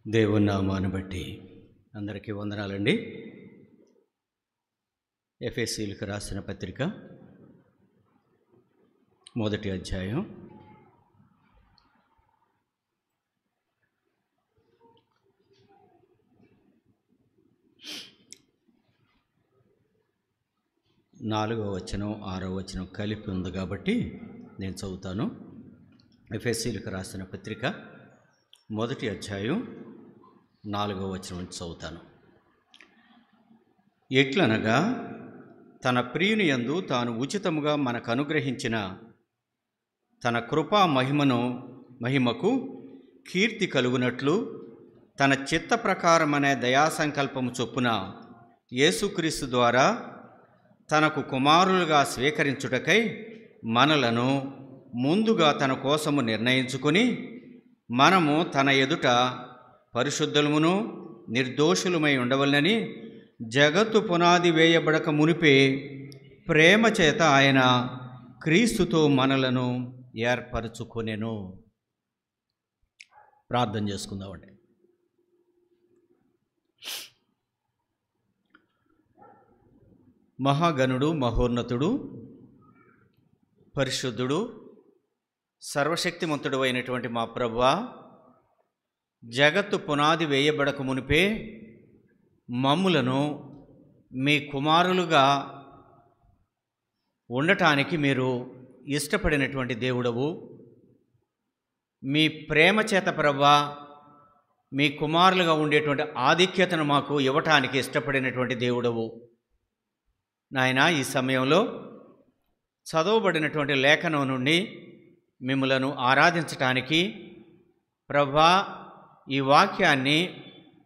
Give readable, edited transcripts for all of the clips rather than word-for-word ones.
దేవుని నామాన్ని బట్టి అందరికీ వందనాలండి. ఎఫెసీయులకు రాసిన పత్రిక మొదటి అధ్యాయం 4వ వచనం 6వ వచనం కలిపి ఉంది కాబట్టి నేను చదువుతాను. ఎఫెసీయులకు రాసిన పత్రిక మొదటి అధ్యాయం 4వ వచనం నుంచి చదువుతాను. ఎట్లనగా తన ప్రియుని యందు తాను ఉచితముగా మనకు అనుగ్రహించిన తన కృపా మహిమకు కీర్తి కలుగునట్లు తన చిత్త ప్రకారమనే దయాసంకల్పము చొప్పున యేసుక్రీస్తు ద్వారా తనకు కుమారులుగా స్వీకరించుటకై మనలను ముందుగా తన కోసము నిర్ణయించుకొని మనము తన ఎదుట పరిశుద్ధులమును నిర్దోషులమై ఉండవలనని జగత్తు పునాది వేయబడక మునిపే ప్రేమ చేత ఆయన క్రీస్తుతో మనలను ఏర్పరచుకొనెను. ప్రార్థన చేసుకుందామండి. మహాగణుడు, మహోన్నతుడు, పరిశుద్ధుడు, సర్వశక్తిమంతుడు అయినటువంటి మా ప్రభువా, జగత్తు పునాది వేయబడక మునిపే మమ్ములను మీ కుమారులుగా ఉండటానికి మీరు ఇష్టపడినటువంటి దేవుడవు. మీ ప్రేమ చేత ప్రభువా మీ కుమారులుగా ఉండేటువంటి ఆధిక్యతను మాకు ఇవ్వటానికి ఇష్టపడినటువంటి దేవుడవు. నాయన, ఈ సమయంలో చదవబడినటువంటి లేఖనం నుండి మిమ్ములను ఆరాధించటానికి ప్రభువా ఈ వాక్యాన్ని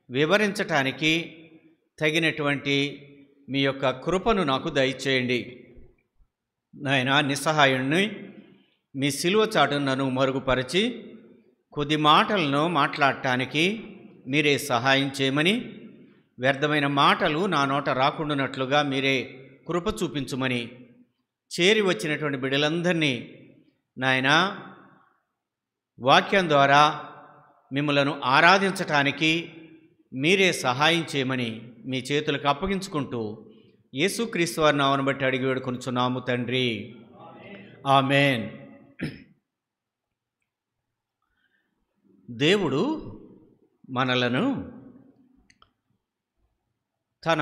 వివరించటానికి తగినటువంటి మీ యొక్క కృపను నాకు దయచేయండి. నాయన, నిస్సహాయుణ్ణి మీ సిలువ చాటును నన్ను మరుగుపరిచి కొద్ది మాటలను మాట్లాడటానికి మీరే సహాయం చేయమని, వ్యర్థమైన మాటలు నా నోట రాకుండానట్లుగా మీరే కృప చూపించుమని, చేరి వచ్చినటువంటి బిడ్డలందరినీ నాయన వాక్యం ద్వారా మిమ్మలను ఆరాధించటానికి మీరే సహాయం చేయమని మీ చేతులకు అప్పగించుకుంటూ యేసుక్రీస్తు వారి నామమును బట్టి అడిగి వేడుకొనుచున్నాము తండ్రి, ఆమేన్. దేవుడు మనలను తన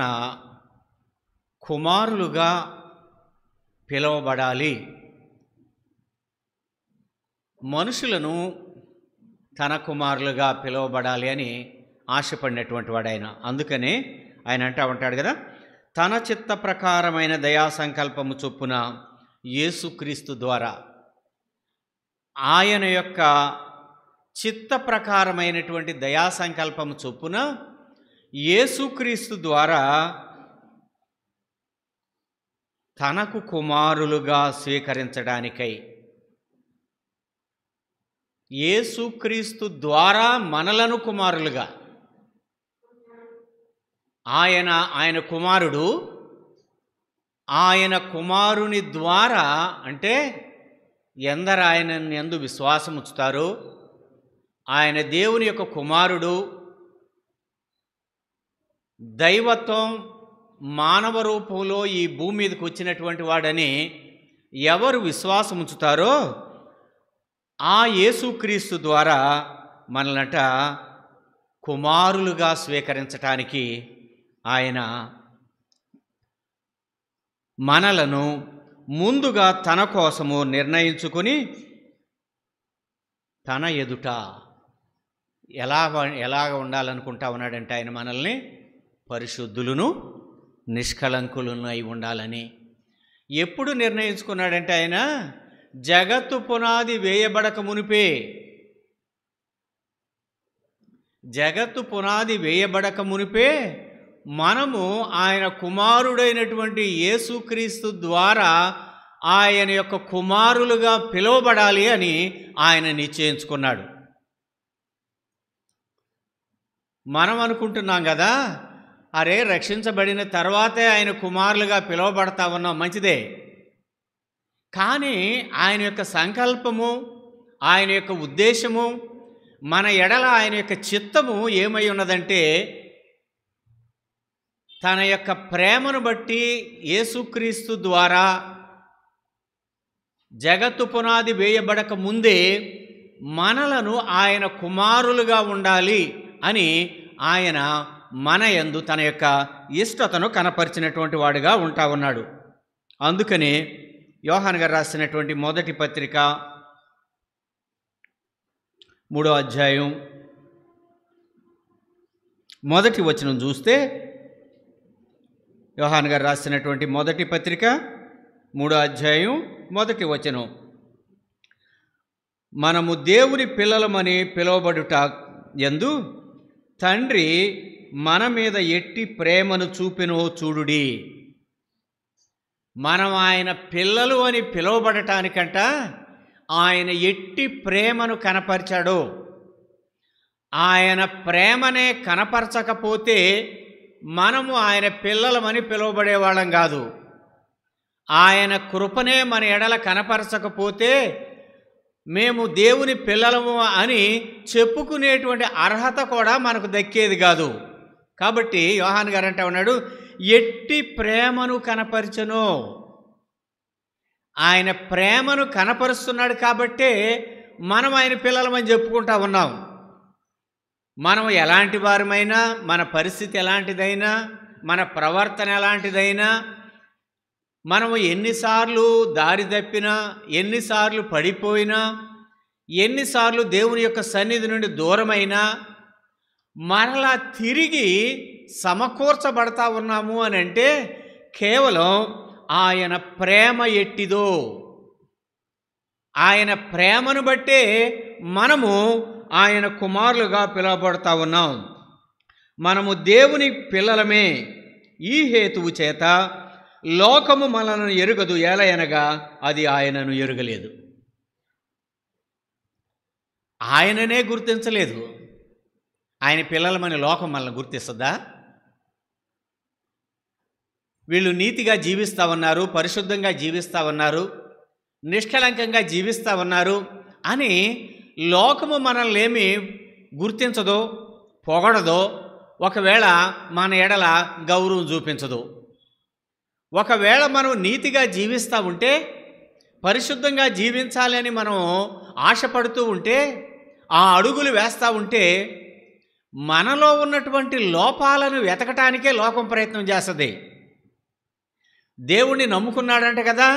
కుమారులుగా పిలువబడాలి, మనుషులను తన కుమారులుగా పిలువబడాలి అని ఆశపడినటువంటి వాడు ఆయన. అందుకనే ఆయన అంటూ ఉంటాడు కదా, తన చిత్త ప్రకారమైన దయా సంకల్పము చొప్పున యేసుక్రీస్తు ద్వారా, ఆయన యొక్క చిత్త ప్రకారమైనటువంటి దయా సంకల్పము చొప్పున యేసుక్రీస్తు ద్వారా తనకు కుమారులుగా స్వీకరించడానికై, యేసుక్రీస్తు ద్వారా మనలను కుమారులుగా, ఆయన కుమారుడు, ఆయన కుమారుని ద్వారా అంటే ఎందరు ఆయన యందు విశ్వాసం ఉంచుతారో, ఆయన దేవుని యొక్క కుమారుడు, దైవత్వం మానవ రూపంలో ఈ భూమి మీదకి వచ్చినటువంటి వాడని ఎవరు విశ్వాసం ఉంచుతారో ఆ యేసుక్రీస్తు ద్వారా మనలంట కుమారులుగా స్వీకరించటానికి ఆయన మనలను ముందుగా తన కోసము నిర్ణయించుకొని తన ఎదుట ఎలాగ ఉండాలనుకుంటా ఉన్నాడంటే ఆయన మనల్ని పరిశుద్ధులను నిష్కలంకులను అయి ఉండాలని. ఎప్పుడు నిర్ణయించుకున్నాడంటే ఆయన జగత్తు పునాది వేయబడక మునిపే, జగత్తు పునాది వేయబడక మునిపే మనము ఆయన కుమారుడైనటువంటి యేసుక్రీస్తు ద్వారా ఆయన యొక్క కుమారులుగా పిలువబడాలి అని ఆయన నిశ్చయించుకున్నాడు. మనం అనుకుంటున్నాం కదా, అరే రక్షించబడిన తర్వాతే ఆయన కుమారులుగా పిలువబడతా ఉన్నాం, మంచిదే. కానీ ఆయన యొక్క సంకల్పము, ఆయన యొక్క ఉద్దేశము, మన ఎడల ఆయన యొక్క చిత్తము ఏమై ఉన్నదంటే, తన యొక్క ప్రేమను బట్టి యేసుక్రీస్తు ద్వారా జగత్తు పునాది వేయబడక ముందే మనలను ఆయన కుమారులుగా ఉండాలి అని ఆయన మన యందు తన యొక్క ఇష్టతను కనపరిచినటువంటి వాడుగా ఉంటా ఉన్నాడు. అందుకని యోహాను గారు రాసినటువంటి మొదటి పత్రిక 3వ అధ్యాయం మొదటి వచనం చూస్తే, యోహాను గారు రాసినటువంటి మొదటి పత్రిక 3వ అధ్యాయం మొదటి వచనం, మనము దేవుని పిల్లలమని పిలువబడుట యందు తండ్రి మన మీద ఎట్టి ప్రేమను చూపెనో చూడుడి. మనం ఆయన పిల్లలు అని పిలువబడటానికంట ఆయన ఎట్టి ప్రేమను కనపరిచాడు. ఆయన ప్రేమనే కనపరచకపోతే మనము ఆయన పిల్లలమని పిలువబడేవాళ్ళం కాదు. ఆయన కృపనే మన ఎడల కనపరచకపోతే మేము దేవుని పిల్లలము అని చెప్పుకునేటువంటి అర్హత కూడా మనకు దక్కేది కాదు. కాబట్టి యోహాను గారు అంటా ఉన్నాడు, ఎట్టి ప్రేమను కనపరచను. ఆయన ప్రేమను కనపరుస్తున్నాడు కాబట్టే మనం ఆయన పిల్లలమని చెప్పుకుంటా ఉన్నాం. మనం ఎలాంటి వారమైనా, మన పరిస్థితి ఎలాంటిదైనా, మన ప్రవర్తన ఎలాంటిదైనా, మనము ఎన్నిసార్లు దారి తప్పినా, ఎన్నిసార్లు పడిపోయినా, ఎన్నిసార్లు దేవుని యొక్క సన్నిధి నుండి దూరమైనా మరలా తిరిగి సమకూర్చబడతా ఉన్నాము అని అంటే కేవలం ఆయన ప్రేమ ఎట్టిదో, ఆయన ప్రేమను బట్టే మనము ఆయన కుమారులుగా పిలువబడతా ఉన్నాం. మనము దేవుని పిల్లలమే. ఈ హేతువు చేత లోకము మనలను ఎరుగదు, ఏలయనగా అది ఆయనను ఎరుగలేదు. ఆయననే గుర్తించలేదు. ఆయన పిల్లలమని లోకం మనల్ని గుర్తిస్తుందా? వీళ్ళు నీతిగా జీవిస్తూ ఉన్నారు, పరిశుద్ధంగా జీవిస్తూ ఉన్నారు, నిష్కళంకంగా జీవిస్తూ ఉన్నారు అని లోకము మనల్ని ఏమి గుర్తించదో, పొగడదో, ఒకవేళ మన ఎడల గౌరవం చూపించదు. ఒకవేళ మనం నీతిగా జీవిస్తూ ఉంటే, పరిశుద్ధంగా జీవించాలని మనం ఆశపడుతూ ఉంటే, ఆ అడుగులు వేస్తూ ఉంటే మనలో ఉన్నటువంటి లోపాలను వెతకటానికే లోకం ప్రయత్నం చేస్తుంది. దేవుణ్ణి నమ్ముకున్నాడంట కదా,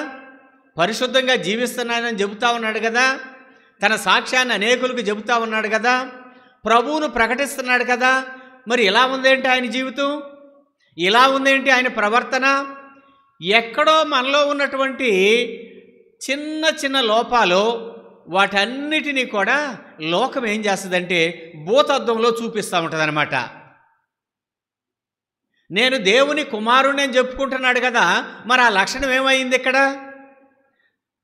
పరిశుద్ధంగా జీవిస్తున్నానని చెబుతా ఉన్నాడు కదా, తన సాక్ష్యాన్ని అనేకులకు చెబుతా ఉన్నాడు కదా, ప్రభువును ప్రకటిస్తున్నాడు కదా, మరి ఇలా ఉందేంటి ఆయన జీవితం, ఇలా ఉందేంటి ఆయన ప్రవర్తన? ఎక్కడో మనలో ఉన్నటువంటి చిన్న చిన్న లోపాలు, వాటన్నిటినీ కూడా లోకం ఏం చేస్తుందంటే భూతద్దంలో చూపిస్తూ ఉంటుంది అన్నమాట. నేను దేవుని కుమారుణ్ణి అని చెప్పుకుంటున్నాడు కదా, మరి ఆ లక్షణం ఏమైంది ఇక్కడ?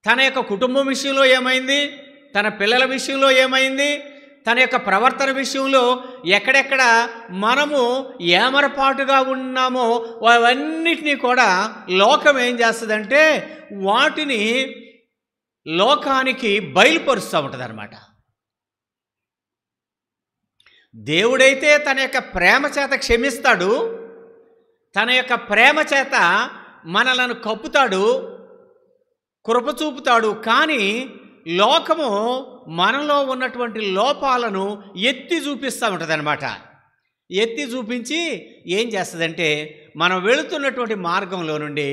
తన యొక్క కుటుంబం విషయంలో ఏమైంది, తన పిల్లల విషయంలో ఏమైంది, తన యొక్క ప్రవర్తన విషయంలో ఎక్కడెక్కడ మనము ఏమరపాటుగా ఉన్నామో అవన్నిటినీ కూడా లోకం ఏం చేస్తుందంటే వాటిని లోకానికి బయలుపరుస్తూ ఉంటుంది అన్నమాట. దేవుడైతే తన యొక్క ప్రేమ చేత క్షమిస్తాడు, తన యొక్క ప్రేమ చేత మనలను కప్పుతాడు, కృప చూపుతాడు. కానీ లోకము మనలో ఉన్నటువంటి లోపాలను ఎత్తి చూపిస్తూ ఉంటుంది అన్నమాట. ఎత్తి చూపించి ఏం చేస్తుందంటే మనం వెళుతున్నటువంటి మార్గంలో నుండి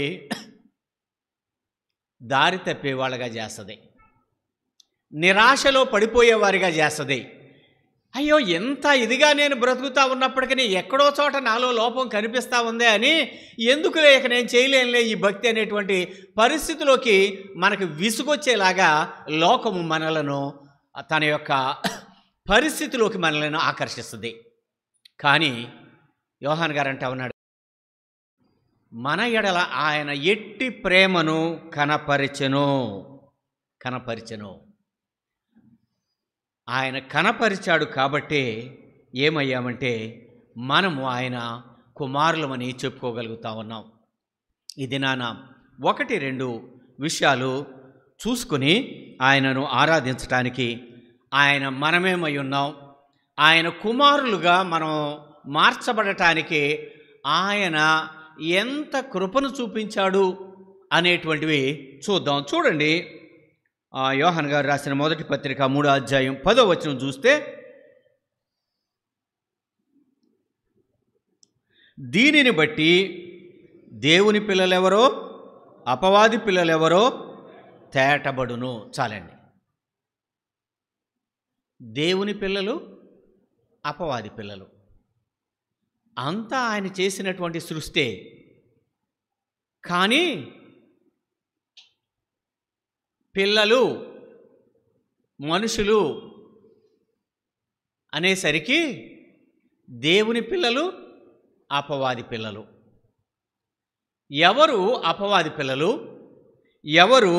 దారి తప్పేవాళ్ళగా చేస్తుంది, నిరాశలో పడిపోయేవారిగా చేస్తుంది. అయ్యో, ఎంత ఇదిగా నేను బ్రతుకుతా ఉన్నప్పటికీ ఎక్కడో చోట నాలో లోపం కనిపిస్తూ ఉందే అని, ఎందుకులే ఇక నేను చేయలేనులే ఈ భక్తి అనేటువంటి పరిస్థితిలోకి మనకు విసుగొచ్చేలాగా లోకము మనలను తన యొక్క పరిస్థితిలోకి మనలను ఆకర్షిస్తుంది. కానీ యోహాన్ గారు అంటా ఉన్నాడు, మన ఎడల ఆయన ఎట్టి ప్రేమను కనపరిచెను. ఆయన కనపరిచాడు కాబట్టే ఏమయ్యామంటే మనము ఆయన కుమారులమని చెప్పుకోగలుగుతా ఉన్నాం. ఇది నాన్న 1-2 విషయాలు చూసుకుని ఆయనను ఆరాధించటానికి ఆయన మనమేమై ఉన్నాం, ఆయన కుమారులుగా మనం మార్చబడటానికి ఆయన ఎంత కృపను చూపించాడు అనేటువంటివి చూద్దాం. చూడండి, యోహాను గారు రాసిన మొదటి పత్రిక 3వ అధ్యాయం 10వ వచనం చూస్తే, దీనిని బట్టి దేవుని పిల్లలెవరో అపవాది పిల్లలెవరో తేటబడును. చాలండి. దేవుని పిల్లలు, అపవాది పిల్లలు అంతా ఆయన చేసినటువంటి సృష్టే. కానీ పిల్లలు, మనుషులు అనేసరికి దేవుని పిల్లలు, అపవాది పిల్లలు. ఎవరు అపవాది పిల్లలు, ఎవరు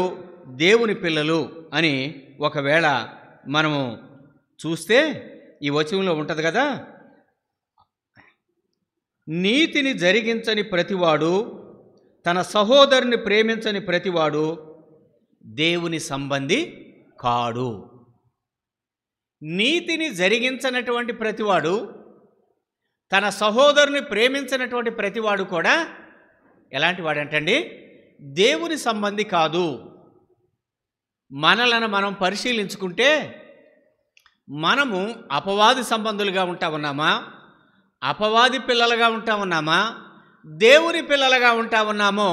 దేవుని పిల్లలు అని ఒకవేళ మనము చూస్తే ఈ వచనంలో ఉంటుంది కదా, నీతిని జరిగించని ప్రతివాడు, తన సహోదరుని ప్రేమించని ప్రతివాడు దేవుని సంబంధి కాడు. నీతిని జరిగించనటువంటి ప్రతివాడు, తన సహోదరుని ప్రేమించినటువంటి ప్రతివాడు కూడా ఎలాంటి వాడంటండి? దేవుని సంబంధి కాదు. మనలను మనం పరిశీలించుకుంటే మనము అపవాది సంబంధులుగా ఉంటా ఉన్నామా, అపవాది పిల్లలుగా ఉంటా ఉన్నామా, దేవుని పిల్లలుగా ఉంటా ఉన్నామో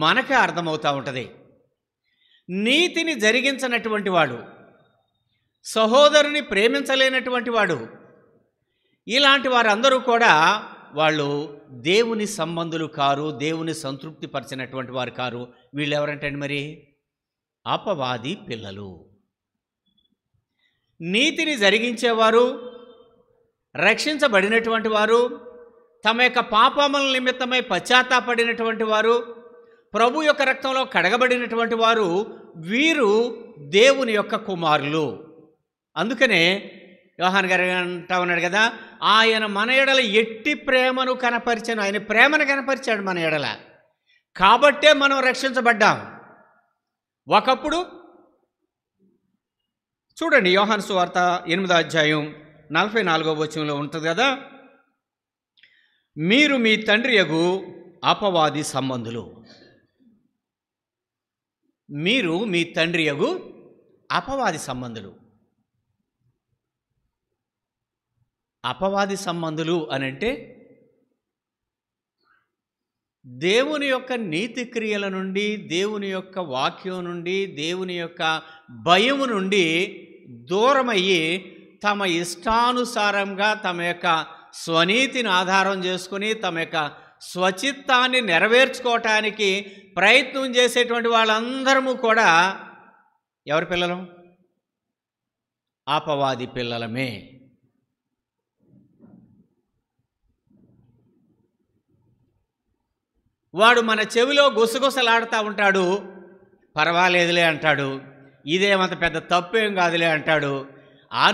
మనకే అర్థమవుతూ ఉంటుంది. నీతిని జరిగించనటువంటి వాడు, సహోదరుని ప్రేమించలేనటువంటి వాడు, ఇలాంటి వారందరూ కూడా వాళ్ళు దేవుని సంబంధులు కారు, దేవుని సంతృప్తి పరిచినటువంటి వారు కారు. వీళ్ళు ఎవరంటండి మరి? అపవాది పిల్లలు. నీతిని జరిగించేవారు, రక్షించబడినటువంటి వారు, తమ యొక్క పాపముల నిమిత్తమై పశ్చాత్తాపడినటువంటి వారు, ప్రభు యొక్క రక్తంలో కడగబడినటువంటి వారు, వీరు దేవుని యొక్క కుమారులు. అందుకనే యోహాను గారు అంటా ఉన్నాడు కదా, ఆయన మన ఎడల ఎట్టి ప్రేమను కనపరిచాను. ఆయన ప్రేమను కనపరిచాడు మన ఎడల, కాబట్టే మనం రక్షించబడ్డాం. ఒకప్పుడు చూడండి, యోహాను సువార్త 8వ అధ్యాయం 44వ వచనంలో ఉంటుంది కదా, మీరు మీ తండ్రి యగు అపవాది సంబంధులు. మీరు మీ తండ్రి యగు అపవాది సంబంధులు. అపవాది సంబంధులు అనంటే దేవుని యొక్క నీతి క్రియల నుండి, దేవుని యొక్క వాక్యం నుండి, దేవుని యొక్క భయము నుండి దూరమయ్యి తమ ఇష్టానుసారంగా తమ యొక్క స్వనీతిని ఆధారం చేసుకుని తమ యొక్క స్వచిత్తాన్ని నెరవేర్చుకోవటానికి ప్రయత్నం చేసేటువంటి వాళ్ళందరము కూడా ఎవరి పిల్లలు? అపవాది పిల్లలమే. వాడు మన చెవిలో గుసగుసలాడుతూ ఉంటాడు, పర్వాలేదులే అంటాడు, ఇదేమంత పెద్ద తప్పేం కాదులే అంటాడు,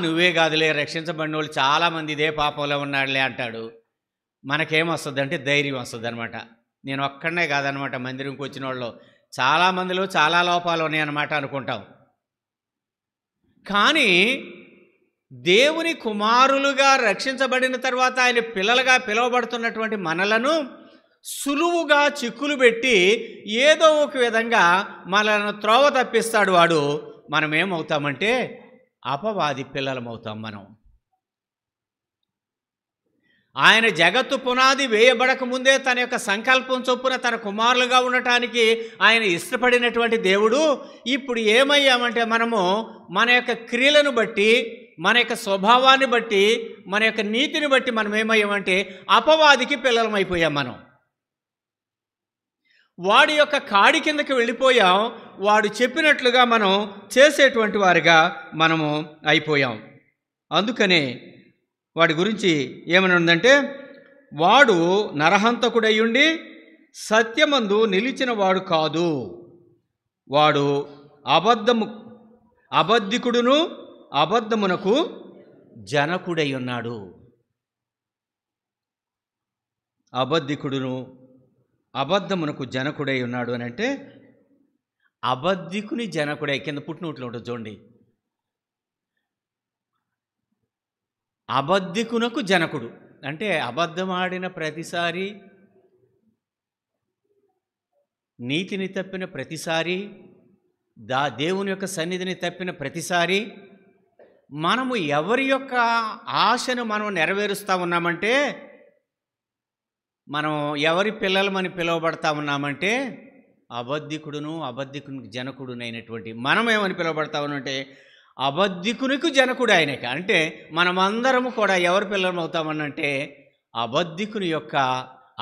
నువ్వే కాదులే, రక్షించబడిన వాళ్ళు చాలామంది ఇదే పాపంలో ఉన్నాడులే అంటాడు. మనకేమొస్తుంది అంటే ధైర్యం వస్తుంది అనమాట. నేను ఒక్కడనే కాదనమాట, మందిరంకి వచ్చిన వాళ్ళు చాలామందిలో చాలా లోపాలు ఉన్నాయన్నమాట అనుకుంటాం. కానీ దేవుని కుమారులుగా రక్షించబడిన తర్వాత ఆయన పిల్లలుగా పిలువబడుతున్నటువంటి మనలను సులువుగా చిక్కులు పెట్టి ఏదో ఒక విధంగా మనలను త్రోవ తప్పిస్తాడు వాడు. మనం ఏమవుతామంటే అపవాది పిల్లలమవుతాం. మనం ఆయన జగత్తు పునాది వేయబడక ముందే తన యొక్క సంకల్పం చొప్పున తన కుమారులుగా ఉండటానికి ఆయన ఇష్టపడినటువంటి దేవుడు, ఇప్పుడు ఏమయ్యామంటే మనము మన యొక్క క్రియలను బట్టి, మన యొక్క స్వభావాన్ని బట్టి, మన యొక్క నీతిని బట్టి మనం ఏమయ్యామంటే అపవాదికి పిల్లలమైపోయాం. మనం వాడి యొక్క కాడి కిందకి వెళ్ళిపోయాం. వాడు చెప్పినట్లుగా మనం చేసేటువంటి వారిగా మనము అయిపోయాం. అందుకనే వాడి గురించి ఏమని ఉందంటే, వాడు నరహంతకుడయ్యుండి సత్యమందు నిలిచిన వాడు కాదు, వాడు అబద్ధికుడును అబద్ధమునకు జనకుడై ఉన్నాడు. అబద్ధికుడును అబద్ధమునకు జనకుడై ఉన్నాడు అని అంటే అబద్ధికుని జనకుడై, కింద పుట్టినట్లు ఉంటుంది చూడండి. అబద్ధికునకు జనకుడు. అంటే అబద్ధమాడిన ప్రతిసారి, నీతిని తప్పిన ప్రతిసారి, దేవుని యొక్క సన్నిధిని తప్పిన ప్రతిసారి మనము ఎవరి యొక్క ఆశను మనం నెరవేరుస్తూ ఉన్నామంటే, మనం ఎవరి పిల్లలమని పిలువబడతా ఉన్నామంటే అబద్ధికునికి జనకుడునైనటువంటి మనమేమని పిలువబడతా ఉన్నామంటే అబద్ధికునికి జనకుడు ఆయనకి. అంటే మనమందరము కూడా ఎవరి పిల్లలం అవుతామనంటే అబద్ధికుని యొక్క,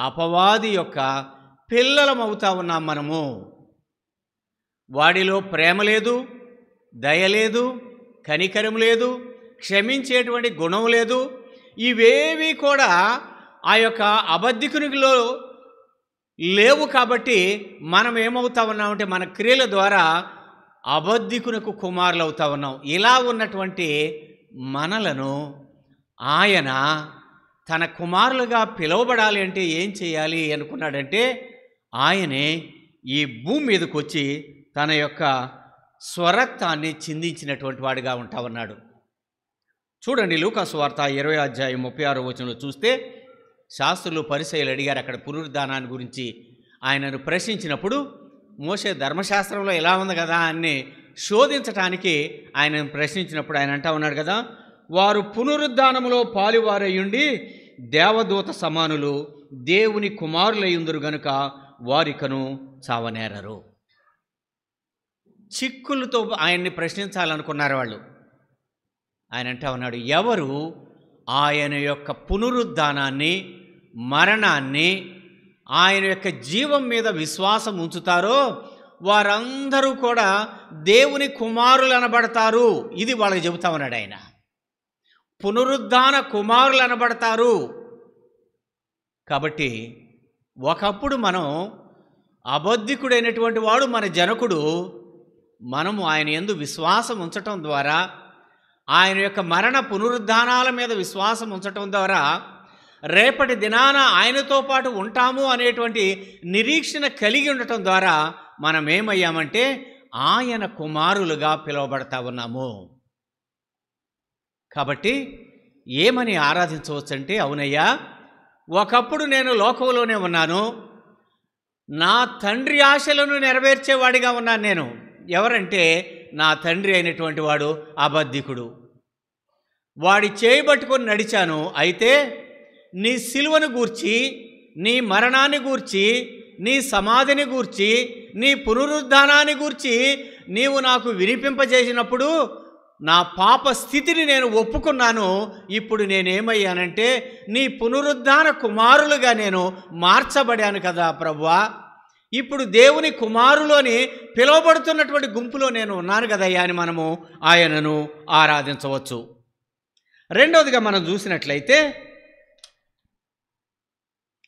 అపవాది యొక్క పిల్లలం అవుతా ఉన్నాం మనము. వాడిలో ప్రేమ లేదు, దయ లేదు, కనికరం లేదు, క్షమించేటువంటి గుణం లేదు. ఇవేవి కూడా ఆ యొక్క అబద్ధికునిలో లేవు. కాబట్టి మనం ఏమవుతా ఉన్నామంటే మన క్రియల ద్వారా అబద్ధికునకు కుమారులు అవుతా ఉన్నాం. ఇలా ఉన్నటువంటి మనలను ఆయన తన కుమారులుగా పిలువబడాలి అంటే ఏం చేయాలి అనుకున్నాడంటే, ఆయనే ఈ భూమి మీదకి వచ్చి తన యొక్క స్వరక్తాన్ని చిందించినటువంటి వాడిగా ఉంటా ఉన్నాడు. చూడండి, లూకా సువార్త 20:36 చూస్తే శాస్త్రులు పరిసయ్యులు అడిగారు అక్కడ పునరుద్ధానాన్ని గురించి. ఆయనను ప్రశ్నించినప్పుడు మోషే ధర్మశాస్త్రంలో ఎలా ఉంది కదా అని శోధించటానికి ఆయనను ప్రశ్నించినప్పుడు ఆయన అంటా ఉన్నాడు కదా, వారు పునరుద్ధానములో పాలువారయ్యుండి దేవదూత సమానులు, దేవుని కుమారులయ్యుందురు గనుక వారికను చావనేరరు. చిక్కులతో ఆయన్ని ప్రశ్నించాలనుకున్నారు వాళ్ళు. ఆయన అంటా ఉన్నాడు, ఎవరు ఆయన యొక్క పునరుద్ధానాన్ని, మరణాన్ని, ఆయన యొక్క జీవం మీద విశ్వాసం ఉంచుతారో వారందరూ కూడా దేవుని కుమారులు అనబడతారు. ఇది వాళ్ళకి చెబుతా ఉన్నాడు ఆయన. పునరుద్ధాన కుమారులు అనబడతారు. కాబట్టి ఒకప్పుడు మనం అబద్ధికుడైనటువంటి వాడు మన జనకుడు, మనము ఆయన యందు విశ్వాసం ఉంచటం ద్వారా, ఆయన యొక్క మరణ పునరుద్ధానాల మీద విశ్వాసం ఉంచటం ద్వారా రేపటి దినాన ఆయనతో పాటు ఉంటాము అనేటువంటి నిరీక్షణ కలిగి ఉండటం ద్వారా మనం ఏమయ్యామంటే ఆయన కుమారులుగా పిలువబడతా ఉన్నాము. కాబట్టి ఏమని ఆరాధించవచ్చంటే, అవునయ్యా, ఒకప్పుడు నేను లోకంలోనే ఉన్నాను, నా తండ్రి ఆశలను నెరవేర్చేవాడిగా ఉన్నాను నేను. ఎవరంటే నా తండ్రి అయినటువంటి వాడు అబద్ధికుడు. వాడి చేయబట్టుకొని నడిచాను. అయితే నీ సిలువను గూర్చి, నీ మరణాన్ని గూర్చి, నీ సమాధిని గూర్చి, నీ పునరుద్ధానాన్ని గూర్చి నీవు నాకు వినిపింపజేసినప్పుడు నా పాప స్థితిని నేను ఒప్పుకున్నాను. ఇప్పుడు నేనేమయ్యానంటే నీ పునరుద్ధాన కుమారులుగా నేను మార్చబడాను కదా ప్రభువా. ఇప్పుడు దేవుని కుమారులు అని పిలువబడుతున్నటువంటి గుంపులో నేను ఉన్నాను కదయ్యా అని మనము ఆయనను ఆరాధించవచ్చు. రెండవదిగా మనం చూసినట్లయితే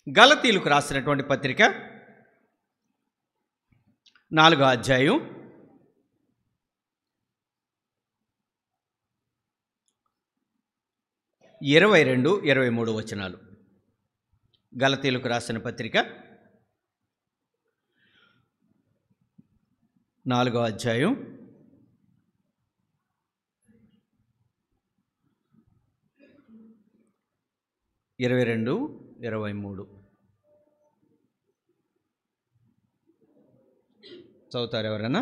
గలతీయులకు రాసినటువంటి పత్రిక 4వ అధ్యాయం 22, 23 గలతీయులకు రాసిన పత్రిక 4వ అధ్యాయం 22, 23 చదువుతారు ఎవరన్నా?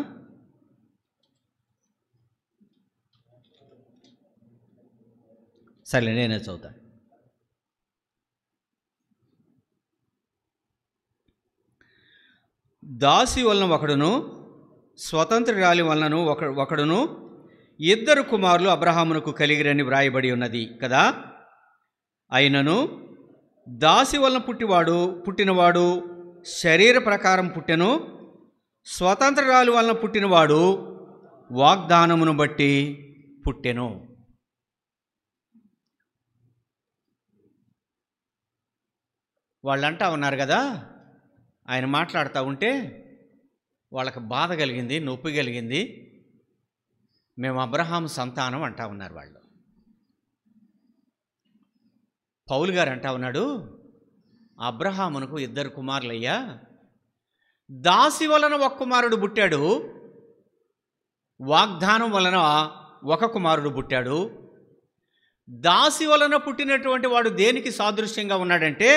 సరే, నేనే చదువుతాను. దాసి వలన ఒకడును, స్వతంత్రురాలి వలనను ఒకడును, ఇద్దరు కుమారులు అబ్రహామునకు కలిగిరని వ్రాయబడి ఉన్నది కదా. అయినను దాసి వలన పుట్టినవాడు శరీర ప్రకారం పుట్టెను, స్వతంత్రురాలి వలన పుట్టినవాడు వాగ్దానమును బట్టి పుట్టెను. వాళ్ళంటా ఉన్నారు కదా, ఆయన మాట్లాడుతూ ఉంటే వాళ్ళకి బాధ కలిగింది, నొప్పి కలిగింది. మేము అబ్రహాం సంతానం అంటా ఉన్నారు వాళ్ళు. పౌలు గారు అంటా ఉన్నాడు, అబ్రహామునకు ఇద్దరు కుమారులయ్యా, దాసి వలన ఒక కుమారుడు పుట్టాడు, వాగ్దానం వలన ఒక కుమారుడు పుట్టాడు. దాసి వలన పుట్టినటువంటి వాడు దేనికి సాదృశ్యంగా ఉన్నాడంటే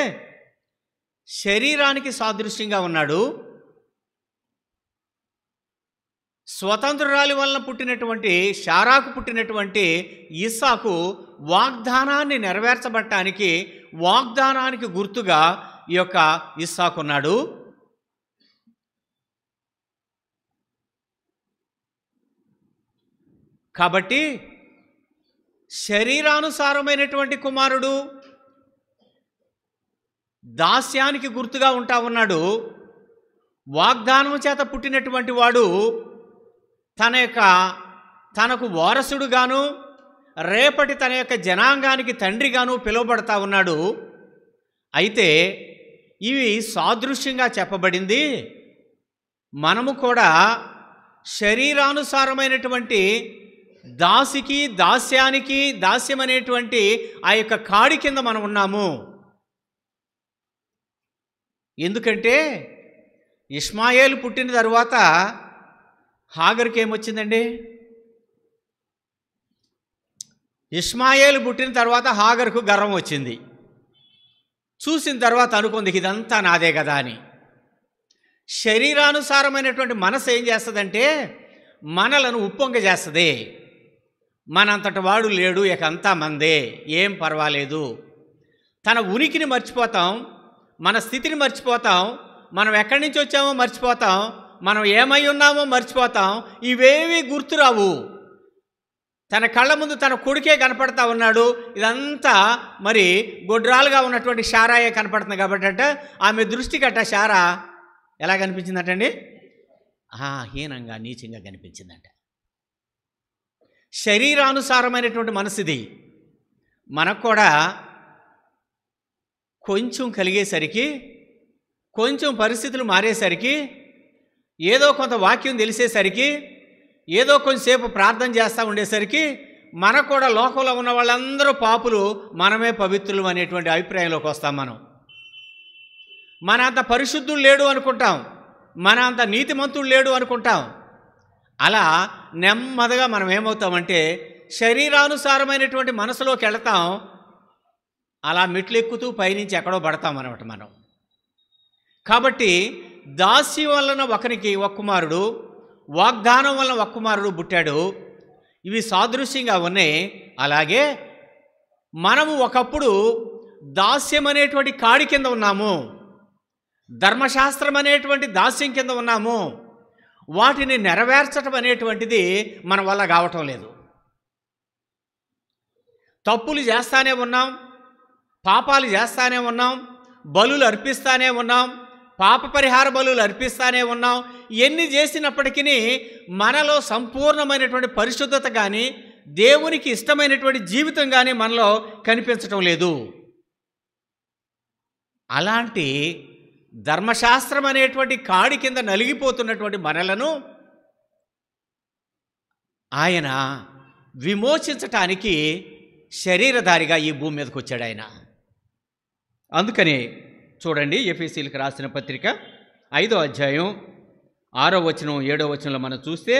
శరీరానికి సాదృశ్యంగా ఉన్నాడు. స్వతంత్రురాలి వలన పుట్టినటువంటి శారాకు పుట్టినటువంటి ఇస్సాకు వాగ్దానాన్ని నెరవేర్చబడటానికి, వాగ్దానానికి గుర్తుగా ఈ యొక్క ఇస్సాకు ఉన్నాడు. కాబట్టి శరీరానుసారమైనటువంటి కుమారుడు దాస్యానికి గుర్తుగా ఉంటా ఉన్నాడు. వాగ్దానం చేత పుట్టినటువంటి వాడు తనకు వారసుడుగాను, రేపటి తన యొక్క జనాంగానికి తండ్రిగాను పిలువబడతా ఉన్నాడు. అయితే ఇవి సాదృశ్యంగా చెప్పబడింది. మనము కూడా శరీరానుసారమైనటువంటి దాసికి, దాస్యానికి, దాస్యం అనేటువంటి ఆ యొక్క కాడి కింద మనం ఉన్నాము. ఎందుకంటే ఇష్మాయేలు పుట్టిన తరువాత హాగర్కి ఏమొచ్చిందండి? ఇష్మాయేలు పుట్టిన తర్వాత హాగర్కు గర్వం వచ్చింది. చూసిన తర్వాత అనుకుంది ఇదంతా నాదే కదా అని. శరీరానుసారమైనటువంటి మనసు ఏం చేస్తుందంటే మనలను ఉప్పొంగ చేస్తుంది. మనంతటి వాడు లేడు, ఇక అంతా మందే, ఏం పర్వాలేదు. తన ఉనికిని మర్చిపోతాం, మన స్థితిని మర్చిపోతాం, మనం ఎక్కడి నుంచి వచ్చామో మర్చిపోతాం, మనం ఏమై ఉన్నామో మర్చిపోతాం. ఇవేవి గుర్తురావు. తన కళ్ళ ముందు తన కొడుకే కనపడతా ఉన్నాడు. ఇదంతా మరి గొడ్రాలుగా ఉన్నటువంటి శారాయే కనపడుతుంది. కాబట్టి ఆమె దృష్టికి శారా ఎలా కనిపించిందటండి? హీనంగా, నీచంగా కనిపించిందంట. శరీరానుసారమైనటువంటి మనసుది. మనకు కూడా కొంచెం కలిగేసరికి, కొంచెం పరిస్థితులు మారేసరికి, ఏదో కొంత వాక్యం తెలిసేసరికి, ఏదో కొంచెంసేపు ప్రార్థన చేస్తూ ఉండేసరికి మనకు కూడా లోకంలో ఉన్న వాళ్ళందరూ పాపులు, మనమే పవిత్రులు అనేటువంటి అభిప్రాయంలోకి వస్తాం. మన అంత పరిశుద్ధుడు లేడు అనుకుంటాం, మన అంత నీతిమంతుడు లేడు అనుకుంటాం. అలా నెమ్మదిగా మనం ఏమవుతామంటే శరీరానుసారమైనటువంటి మనసులోకి వెళతాం. అలా మెట్లు ఎక్కుతూ పైనుంచి ఎక్కడో పడతాం అన్నమాట మనం. కాబట్టి దాస్యం వలన ఒకరికి ఒక కుమారుడు, వాగ్దానం వలన ఒక కుమారుడు పుట్టాడు. ఇవి సాదృశ్యంగా ఉన్నాయి. అలాగే మనము ఒకప్పుడు దాస్యం అనేటువంటి కాడి కింద ఉన్నాము, ధర్మశాస్త్రం అనేటువంటి దాస్యం కింద ఉన్నాము. వాటిని నెరవేర్చడం అనేటువంటిది మన వల్ల కావటం లేదు. తప్పులు చేస్తానే ఉన్నాం, పాపాలు చేస్తానే ఉన్నాం, బలులు అర్పిస్తానే ఉన్నాం, పాప పరిహార బలులు అర్పిస్తానే ఉన్నాం. ఎన్ని చేసినప్పటికీ మనలో సంపూర్ణమైనటువంటి పరిశుద్ధత కానీ, దేవునికి ఇష్టమైనటువంటి జీవితం కానీ మనలో కనిపించటం లేదు. అలాంటి ధర్మశాస్త్రం అనేటువంటి కాడి కింద నలిగిపోతున్నటువంటి మనలను ఆయన విమోచించటానికి శరీరధారిగా ఈ భూమి మీదకి వచ్చాడు ఆయన. అందుకని చూడండి, ఎఫెసీయులకు రాసిన పత్రిక 5వ అధ్యాయం 6వ వచనం 7వ వచనంలో మనం చూస్తే,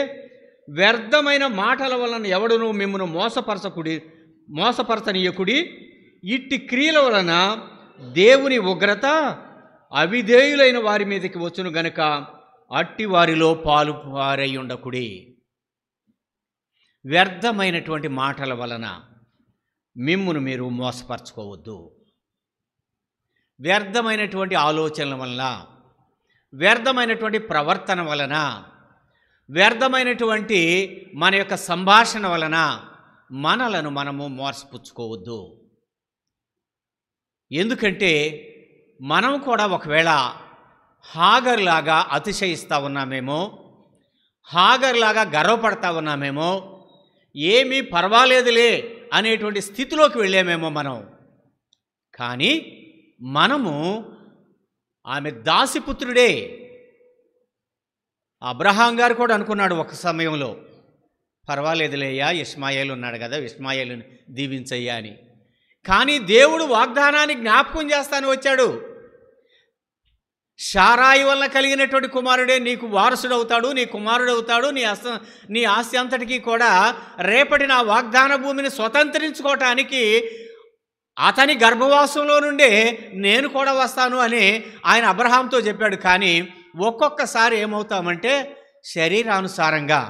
వ్యర్థమైన మాటల వలన ఎవడును మిమ్మల్ని మోసపరచనీయకుడి, ఇట్టి క్రియల వలన దేవుని ఉగ్రత అవిధేయులైన వారి మీదకి వచ్చును గనుక అట్టి వారిలో పాలు పారై ఉండకుడి. వ్యర్థమైనటువంటి మాటల వలన మిమ్మును మీరు మోసపరచుకోవద్దు. వ్యర్థమైనటువంటి ఆలోచనల వలన, వ్యర్థమైనటువంటి ప్రవర్తన వలన, వ్యర్థమైనటువంటి మన యొక్క సంభాషణ వలన మనలను మనము మోసపుచ్చుకోవద్దు. ఎందుకంటే మనం కూడా ఒకవేళ హాగర్లాగా అతిశయిస్తూ ఉన్నామేమో, హాగర్లాగా గర్వపడతా ఉన్నామేమో, ఏమీ పర్వాలేదులే అనేటువంటి స్థితిలోకి వెళ్ళామేమో మనం. కానీ మనము ఆమె దాసిపుత్రుడే. అబ్రహాం గారు కూడా అనుకున్నాడు ఒక సమయంలో, పర్వాలేదులేయ్యా, ఇష్మాయేలు ఉన్నాడు కదా, ఇష్మాయేలుని దీవించయ్యా అని. కానీ దేవుడు వాగ్దానాన్ని జ్ఞాపకం చేస్తాను వచ్చాడు. శారాయి వలన కలిగినటువంటి కుమారుడే నీకు వారసుడవుతాడు, నీ కుమారుడవుతాడు, నీ ఆస్తి అంతటికీ కూడా రేపటి నా వాగ్దాన భూమిని స్వతంత్రించుకోవటానికి అతని గర్భవాసంలో నుండే నేను కూడా వస్తాను అని ఆయన అబ్రహాంతో చెప్పాడు. కానీ ఒక్కొక్కసారి ఏమవుతామంటే శరీరానుసారంగా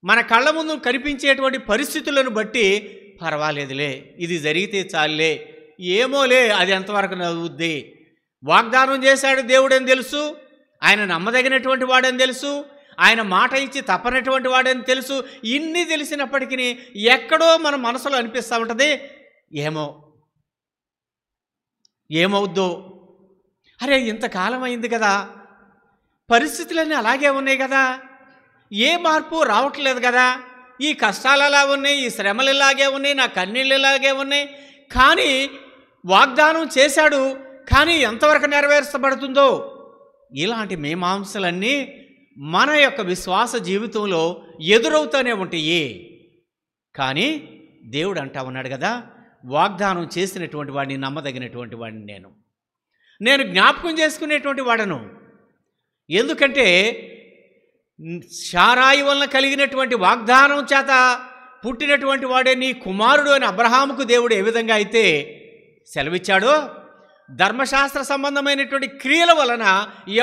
మన కళ్ళ ముందు కనిపించేటువంటి పరిస్థితులను బట్టి పర్వాలేదులే, ఇది జరిగితే చాలులే, ఏమోలే, అది ఎంతవరకు నవ్వుద్ది, వాగ్దానం చేశాడు దేవుడని తెలుసు, ఆయన నమ్మదగినటువంటి వాడని తెలుసు, ఆయన మాట ఇచ్చి తప్పనటువంటి వాడని తెలుసు. ఇన్ని తెలిసినప్పటికీ ఎక్కడో మన మనసులో అనిపిస్తూ ఉంటుంది, ఏమవుద్దో, అరే ఇంతకాలం అయింది కదా, పరిస్థితులన్నీ అలాగే ఉన్నాయి కదా, ఏ మార్పు రావట్లేదు కదా, ఈ కష్టాలు అలా ఉన్నాయి, ఈ శ్రమలు ఇలాగే ఉన్నాయి, నా కన్నీళ్ళు ఇలాగే ఉన్నాయి, కానీ వాగ్దానం చేశాడు, కానీ ఎంతవరకు నెరవేర్చబడుతుందో, ఇలాంటి మీమాంసలన్నీ మన యొక్క విశ్వాస జీవితంలో ఎదురవుతూనే ఉంటాయి. కానీ దేవుడు అంటా ఉన్నాడు కదా, వాగ్దానం చేసినటువంటి వాడిని, నమ్మదగినటువంటి వాడిని నేను జ్ఞాపకం చేసుకునేటువంటి వాడను. ఎందుకంటే శారాయి వలన కలిగినటువంటి వాగ్దానం చేత పుట్టినటువంటి వాడే నీ కుమారుడు అని అబ్రహాముకు దేవుడు ఏ విధంగా అయితే సెలవిచ్చాడో, ధర్మశాస్త్ర సంబంధమైనటువంటి క్రియల వలన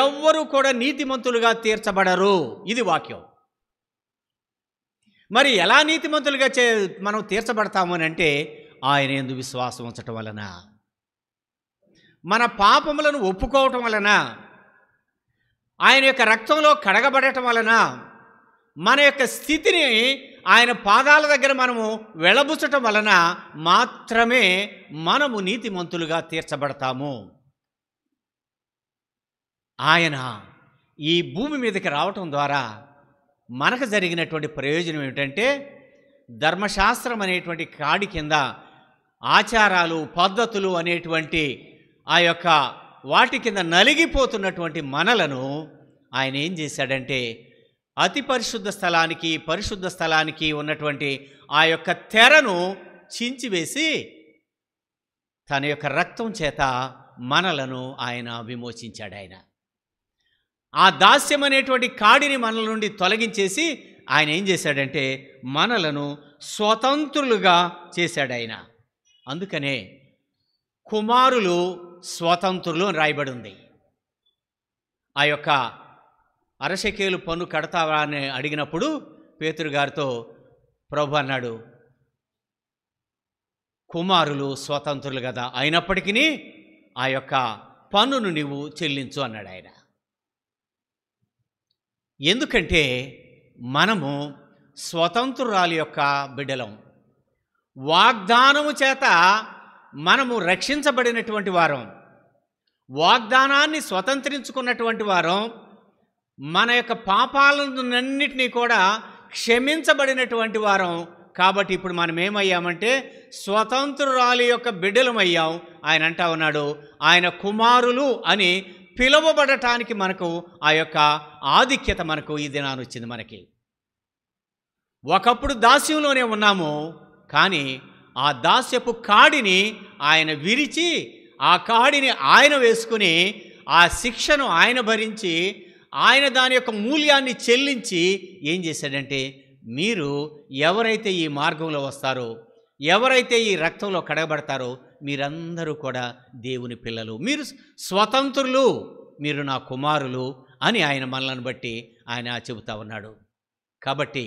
ఎవ్వరూ కూడా నీతిమంతులుగా తీర్చబడరు. ఇది వాక్యం. మరి ఎలా నీతిమంతులుగా మనం తీర్చబడతాము అని అంటే, ఆయన యందు విశ్వాసం ఉంచటం వలన, మన పాపములను ఒప్పుకోవటం వలన, ఆయన యొక్క రక్తంలో కడగబడటం వలన, మన యొక్క స్థితిని ఆయన పాదాల దగ్గర మనము వెళ్లబుచ్చటం వలన మాత్రమే మనము నీతిమంతులుగా తీర్చబడతాము. ఆయన ఈ భూమి మీదకి రావటం ద్వారా మనకు జరిగినటువంటి ప్రయోజనం ఏమిటంటే, ధర్మశాస్త్రం అనేటువంటి కాడి కింద ఆచారాలు, పద్ధతులు అనేటువంటి ఆ యొక్క వాటి కింద నలిగిపోతున్నటువంటి మనలను ఆయన ఏం చేశాడంటే, అతి పరిశుద్ధ స్థలానికి, పరిశుద్ధ స్థలానికి ఉన్నటువంటి ఆ యొక్క తెరను చించివేసి తన యొక్క రక్తం చేత మనలను ఆయన విమోచించాడు. ఆ దాస్యం అనేటువంటి కాడిని మనల నుండి తొలగించేసి ఆయన ఏం చేశాడంటే, మనలను స్వతంత్రులుగా చేశాడు ఆయన. అందుకనే కుమారులు స్వతంత్రులు అని రాయబడి ఉంది. ఆ యొక్క అరశకేలు పన్ను కడతావా అని అడిగినప్పుడు పేతురు గారితో ప్రభు అన్నాడు, కుమారులు స్వతంత్రులు కదా, అయినప్పటికీ ఆ యొక్క పన్నును నీవు చెల్లించు అన్నాడు ఆయన. ఎందుకంటే మనము స్వతంత్రురాలి యొక్క బిడ్డలం. వాగ్దానము చేత మనము రక్షించబడినటువంటి వారం, వాగ్దానాన్ని స్వతంత్రించుకున్నటువంటి వారం, మన యొక్క పాపాలన్నింటినీ కూడా క్షమించబడినటువంటి వారం. కాబట్టి ఇప్పుడు మనం ఏమయ్యామంటే స్వతంత్రురాలి యొక్క బిడ్డలమయ్యాం. ఆయన అంటా ఉన్నాడు, ఆయన కుమారులు అని పిలువబడటానికి మనకు ఆ యొక్క ఆధిక్యత మనకు ఈ దినాన్ని వచ్చింది. మనకి ఒకప్పుడు దాస్యంలోనే ఉన్నాము, కానీ ఆ దాస్యపు కాడిని ఆయన విరిచి, ఆ కాడిని ఆయన వేసుకుని, ఆ శిక్షను ఆయన భరించి, ఆయన దాని యొక్క మూల్యాన్ని చెల్లించి ఏం చేశాడంటే, మీరు ఎవరైతే ఈ మార్గంలో వస్తారో, ఎవరైతే ఈ రక్తంలో కడగబడతారో, మీరందరూ కూడా దేవుని పిల్లలు, మీరు స్వతంత్రులు, మీరు నా కుమారులు అని ఆయన మనలను బట్టి ఆయన చెబుతా ఉన్నాడు. కాబట్టి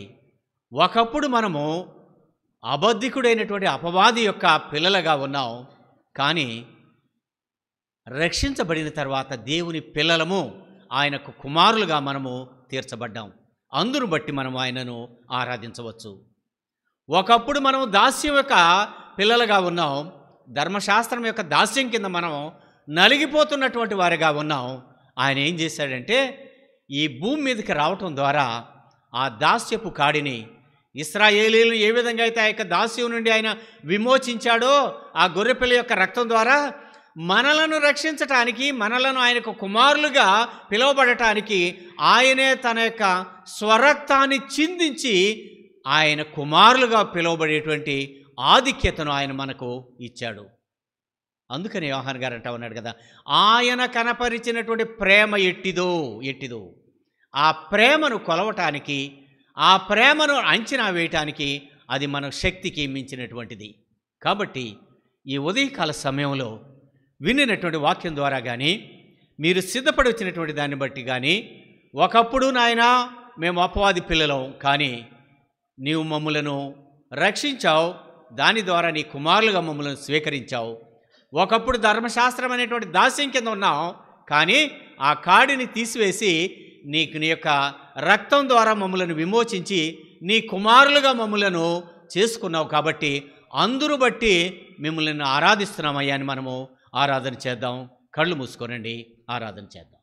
ఒకప్పుడు మనము అబద్ధికుడైనటువంటి అపవాది యొక్క పిల్లలుగా ఉన్నాం, కానీ రక్షించబడిన తర్వాత దేవుని పిల్లలము, ఆయనకు కుమారులుగా మనము తీర్చబడ్డాం. అందును బట్టి మనం ఆయనను ఆరాధించవచ్చు. ఒకప్పుడు మనం దాస్యం యొక్క పిల్లలుగా ఉన్నాం, ధర్మశాస్త్రం యొక్క దాస్యం కింద మనం నలిగిపోతున్నటువంటి వారిగా ఉన్నాం. ఆయన ఏం చేశాడంటే, ఈ భూమి మీదకి రావటం ద్వారా ఆ దాస్యపు కాడిని, ఇశ్రాయేలీలు ఏ విధంగా అయితే ఆ యొక్క దాస్యం నుండి ఆయన విమోచించాడో, ఆ గొర్రెపిల్ల యొక్క రక్తం ద్వారా మనలను రక్షించటానికి, మనలను ఆయనకు కుమారులుగా పిలువబడటానికి ఆయనే తన యొక్క స్వరక్తాన్ని చిందించి ఆయన కుమారులుగా పిలువబడేటువంటి ఆధిక్యతను ఆయన మనకు ఇచ్చాడు. అందుకని యోహాన్ గారు అంటా ఉన్నాడు కదా, ఆయన కనపరిచినటువంటి ప్రేమ ఎట్టిదో ఆ ప్రేమను కొలవటానికి, ఆ ప్రేమను అంచనా వేయటానికి అది మన శక్తికి మించినటువంటిది. కాబట్టి ఈ ఉదయకాల సమయంలో వినినటువంటి వాక్యం ద్వారా కానీ, మీరు సిద్ధపడి వచ్చినటువంటి దాన్ని బట్టి కానీ, ఒకప్పుడు నాయనా మేము అపవాది పిల్లలం, కానీ నీవు మమ్ములను రక్షించావు, దాని ద్వారా నీ కుమారులుగా మమ్మల్ని స్వీకరించావు. ఒకప్పుడు ధర్మశాస్త్రం అనేటువంటి దాస్యం కింద ఉన్నాం, కానీ ఆ కాడిని తీసివేసి నీ యొక్క రక్తం ద్వారా మమ్మలను విమోచించి నీ కుమారులుగా మమ్మలను చేసుకున్నావు. కాబట్టి అందరూ బట్టి మిమ్మల్ని ఆరాధిస్తున్నామయ్యా అని మనము ఆరాధన చేద్దాం. కళ్ళు మూసుకోనండి, ఆరాధన చేద్దాం.